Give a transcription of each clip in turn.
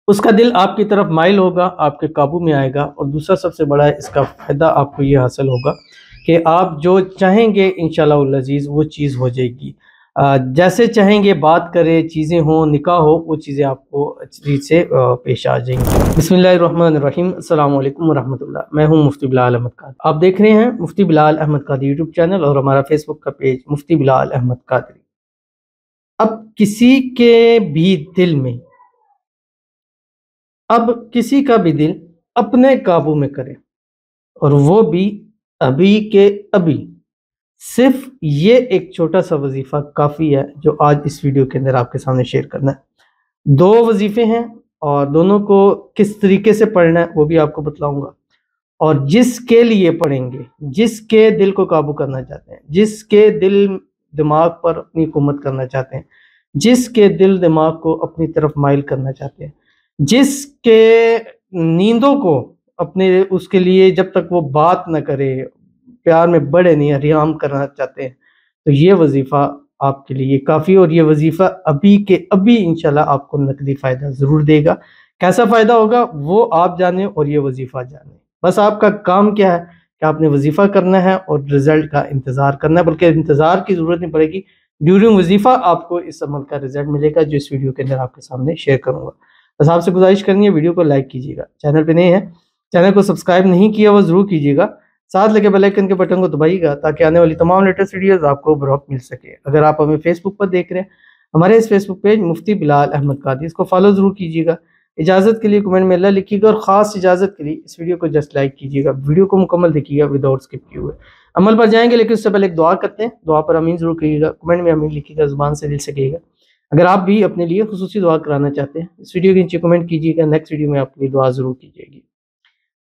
اس کا دل آپ کی طرف مائل ہوگا، آپ کے قابو میں آئے گا، اور دوسرا سب سے بڑا اس کا فائدہ آپ کو یہ حاصل ہوگا کہ آپ جو چاہیں گے انشاءاللہ العزیز وہ چیز ہو جائے گی۔ جیسے چاہیں گے بات کرے، چیزیں ہوں، نکاح ہو، وہ چیزیں آپ کو اچھی سے پیش آ جائیں گی۔ بسم اللہ الرحمن الرحیم۔ السلام علیکم ورحمۃ اللہ۔ میں ہوں مفتی بلال احمد قادری، آپ دیکھ رہے ہیں مفتی بلال احمد قادری یوٹیوب چینل اور ہمارا فیس بک کا پیج مفتی بلال احمد قادری۔ اب کسی کا بھی دل اپنے قابو میں کرے، اور وہ بھی ابھی کے ابھی۔ صرف یہ ایک چھوٹا سا وظیفہ کافی ہے جو آج اس ویڈیو کے اندر آپ کے سامنے شیئر کرنا ہے۔ 2 وظیفے ہیں اور دونوں کو کس طریقے سے پڑھنا ہے وہ بھی آپ کو بتلاؤں گا، اور جس کے لیے پڑھیں گے، جس کے دل کو قابو کرنا چاہتے ہیں، جس کے دل دماغ پر اپنی حکومت کرنا چاہتے ہیں، جس کے دل دماغ کو اپنی طرف مائل کرنا چاہتے ہیں، جس کے نیندوں کو اپنے اس کے لیے جب تک وہ بات نہ کرے، پیار میں بڑے نہیں، ریام کرنا چاہتے ہیں، تو یہ وظیفہ آپ کے لیے کافی، اور یہ وظیفہ ابھی کے ابھی انشاءاللہ آپ کو نقدی فائدہ ضرور دے گا۔ کیسا فائدہ ہوگا وہ آپ جانیں اور یہ وظیفہ جانیں۔ بس آپ کا کام کیا ہے کہ آپ نے وظیفہ کرنا ہے اور رزلٹ کا انتظار کرنا ہے، بلکہ انتظار کی ضرورت نہیں پڑے گی، ڈیورنگ وظیفہ آپ کو اس عمل کا رزلٹ ملے گا جو اس ویڈیو کے اندر آپ کے سامنے شیئر کروں گا۔ بس آپ سے گزارش کرنی ہے ویڈیو کو لائک کیجیے گا، چینل پہ نہیں ہے چینل کو سبسکرائب نہیں کیا وہ ضرور کیجیے گا، ساتھ لگے بیل آئیکن کے بٹن کو دبائیے گا تاکہ آنے والی تمام لیٹسٹ ویڈیوز آپ کو بروقت مل سکے۔ اگر آپ ہمیں فیس بک پر دیکھ رہے ہیں، ہمارے اس فیس بک پیج مفتی بلال احمد قادری، اس کو فالو ضرور کیجیے گا۔ اجازت کے لیے کمنٹ میں اللہ لکھیے گا، اور خاص اجازت کے لیے اس ویڈیو کو جسٹ لائک کیجیے گا، ویڈیو کو مکمل دیکھیے گا وداؤٹ اسکپ کیے ہوئے۔ عمل پر جائیں گے لیکن اس سے پہلے ایک دعا کرتے ہیں، دعا پر آمین ضرور کہیے گا، کمنٹ میں آمین لکھیے گا، زبان سے دل سے کہیے گا۔ اگر آپ بھی اپنے لیے خصوصی دعا کرانا چاہتے ہیں اس ویڈیو کے نیچے کمنٹ کیجیے گا، نیکسٹ ویڈیو میں آپ کے لیے دعا ضرور کی جائے گی۔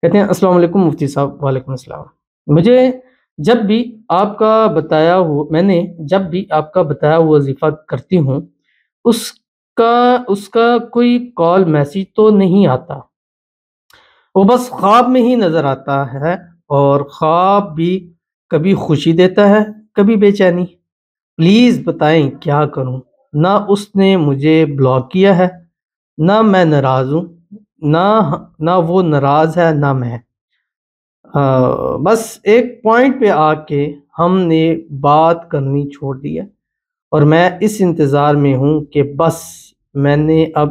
کہتے ہیں السلام علیکم مفتی صاحب۔ وعلیکم السلام۔ میں نے جب بھی آپ کا بتایا ہوا وظیفہ کرتی ہوں اس کا کوئی کال میسیج تو نہیں آتا، وہ بس خواب میں ہی نظر آتا ہے، اور خواب بھی کبھی خوشی دیتا ہے کبھی بے چینی۔ پلیز بتائیں کیا کروں؟ نہ اس نے مجھے بلاک کیا ہے، نہ میں ناراض ہوں، نہ وہ ناراض ہے نہ میں۔ بس ایک پوائنٹ پہ آ کے ہم نے بات کرنی چھوڑ دی ہے، اور میں اس انتظار میں ہوں کہ بس میں نے اب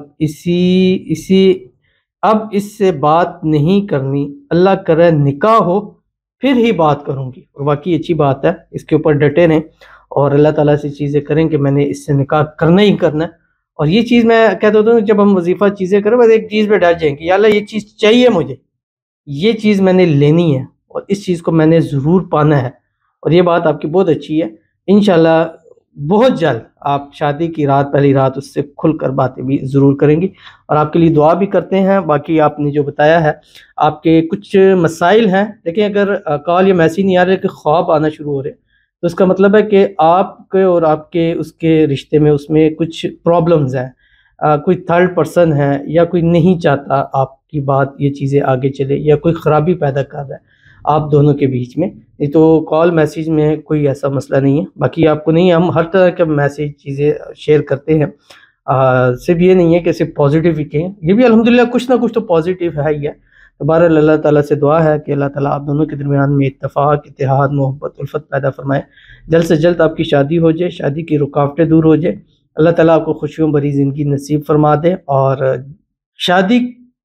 اس سے بات نہیں کرنی، اللہ کرے نکاح ہو پھر ہی بات کروں گی۔ اور واقعی اچھی بات ہے، اس کے اوپر ڈٹے رہیں اور اللہ تعالیٰ سے چیزیں کریں کہ میں نے اس سے نکاح کرنا ہی کرنا ہے۔ اور یہ چیز میں کہتا ہوتا ہوں جب ہم وظیفہ چیزیں کریں بس ایک چیز پہ ڈٹ جائیں کہ یا اللہ یہ چیز چاہیے مجھے، یہ چیز میں نے لینی ہے، اور اس چیز کو میں نے ضرور پانا ہے۔ اور یہ بات آپ کی بہت اچھی ہے، انشاءاللہ بہت جلد آپ شادی کی رات پہلی رات اس سے کھل کر باتیں بھی ضرور کریں گی، اور آپ کے لیے دعا بھی کرتے ہیں۔ باقی آپ نے جو بتایا ہے آپ کے کچھ مسائل ہیں، لیکن اگر کال یا میسیج نہیں آ رہے کہ خواب آنا شروع ہو رہے تو اس کا مطلب ہے کہ آپ کے اور آپ کے اس کے رشتے میں اس میں کچھ پرابلمز ہیں، کوئی تھرڈ پرسن ہے، یا کوئی نہیں چاہتا آپ کی بات یہ چیزیں آگے چلے، یا کوئی خرابی پیدا کر رہا ہے آپ دونوں کے بیچ میں۔ نہیں تو کال میسیج میں کوئی ایسا مسئلہ نہیں ہے، باقی آپ کو نہیں، ہم ہر طرح کے میسیج چیزیں شیئر کرتے ہیں، صرف یہ نہیں ہے کہ صرف پازیٹیو ہی کہیں، یہ بھی الحمدللہ کچھ نہ کچھ تو پازیٹیو ہے ہی ہے۔ تو بہرحال اللہ تعالیٰ سے دعا ہے کہ اللہ تعالیٰ آپ دونوں کے درمیان میں اتفاق، اتحاد، محبت، الفت پیدا فرمائے، جلد سے جلد آپ کی شادی ہو جائے، شادی کی رکاوٹیں دور ہو جائے، اللہ تعالیٰ آپ کو خوشیوں بھری زندگی نصیب فرما دے، اور شادی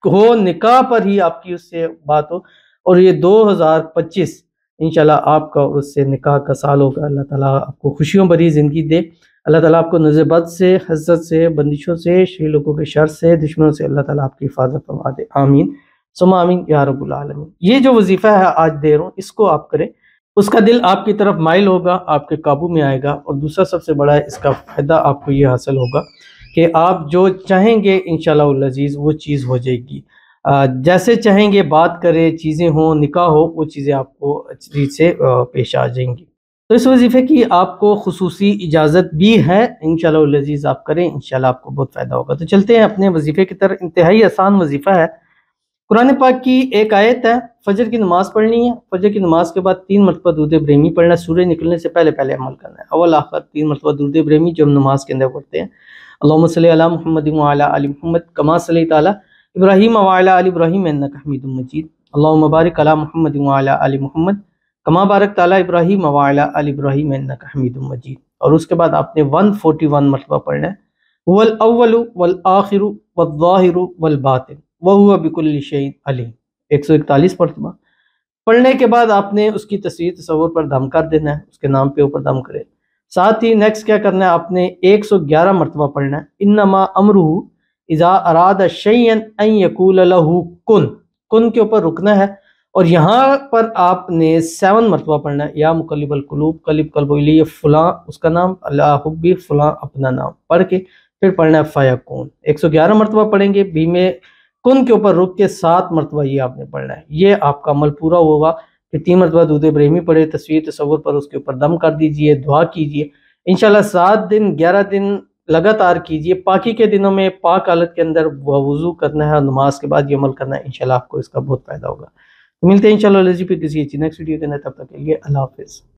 ہو، نکاح پر ہی آپ کی اس سے بات ہو، اور یہ 2025 انشاءاللہ آپ کا اس سے نکاح کا سال ہوگا۔ اللہ تعالیٰ آپ کو خوشیوں بھری زندگی دے، اللہ تعالیٰ آپ کو نظر بد سے، حسد سے، بندشوں سے، شری لوگوں کے شر سے، دشمنوں سے اللہ تعالیٰ آپ کی حفاظت فرما دے، آمین ثم آمین یا رب العالمین۔ یہ جو وظیفہ ہے آج دے رہا ہوں اس کو آپ کریں، اس کا دل آپ کی طرف مائل ہوگا، آپ کے قابو میں آئے گا، اور دوسرا سب سے بڑا اس کا فائدہ آپ کو یہ حاصل ہوگا کہ آپ جو چاہیں گے انشاءاللہ العزیز وہ چیز ہو جائے گی۔ جیسے چاہیں گے بات کرے، چیزیں ہوں، نکاح ہو، وہ چیزیں آپ کو اچھی سے پیش آ جائیں گی۔ تو اس وظیفے کی آپ کو خصوصی اجازت بھی ہے، انشاءاللہ العزیز آپ کریں، انشاءاللہ آپ کو بہت فائدہ ہوگا۔ تو چلتے ہیں اپنے وظیفے کی طرف۔ انتہائی آسان وظیفہ ہے، قرآن پاک کی ایک آیت ہے، فجر کی نماز پڑھنی ہے، فجر کی نماز کے بعد 3 مرتبہ درود ابراہیمی پڑھنا ہے، سورج نکلنے سے پہلے عمل کرنا ہے، اول آخر 3 مرتبہ درود ابراہیمی جو ہم نماز کے اندر پڑھتے ہیں۔ اللہم صلی علی محمد وعلی آل محمد کما صلیت علی ابراہیم وعلی آل ابراہیم انک حمید مجید، اللہم بارک علی محمد وعلی آل محمد کما بارکت علی ابراہیم وعلی آل ابراہیم انک حمید مجید۔ اور اس کے بعد آپ نے 141 مرتبہ پڑھنا ہے، هو الاول والآخر والظاہر والباطن وہو بکل شیء علیم، 141 مرتبہ پڑھنے کے بعد آپ نے اس کی تصویر تصور پر دم کر دینا ہے، اس کے نام پہ اوپر دم کرے۔ ساتھ ہی نیکسٹ کیا کرنا ہے، آپ نے 111 مرتبہ پڑھنا ہے، انما امرہ اذا اراد شیئا ان یقول لہ کن، کن کے اوپر رکنا ہے، اور یہاں پر آپ نے 7 مرتبہ پڑھنا ہے، یا مقلب القلوب قلب قلب الی، فلاں اس کا نام، اللہ حبی فلاں اپنا نام پڑھ کے پھر پڑھنا ہے فیکون، 111 مرتبہ پڑھیں گے، بی میں کن کے اوپر رک کے 7 مرتبہ یہ آپ نے پڑھنا ہے۔ یہ آپ کا عمل پورا ہوگا کہ 3 مرتبہ درود ابراہیمی پڑھے، تصویر تصور پر اس کے اوپر دم کر دیجئے، دعا کیجئے، انشاءاللہ 7 دن 11 دن لگاتار کیجئے۔ پاکی کے دنوں میں پاک حالت کے اندر وضو کرنا ہے، نماز کے بعد یہ عمل کرنا ہے، انشاءاللہ آپ کو اس کا بہت فائدہ ہوگا۔ ملتے ہیں انشاءاللہ پھر کسی نیکسٹ ویڈیو کے اندر، تب تک کے لیے اللہ حافظ۔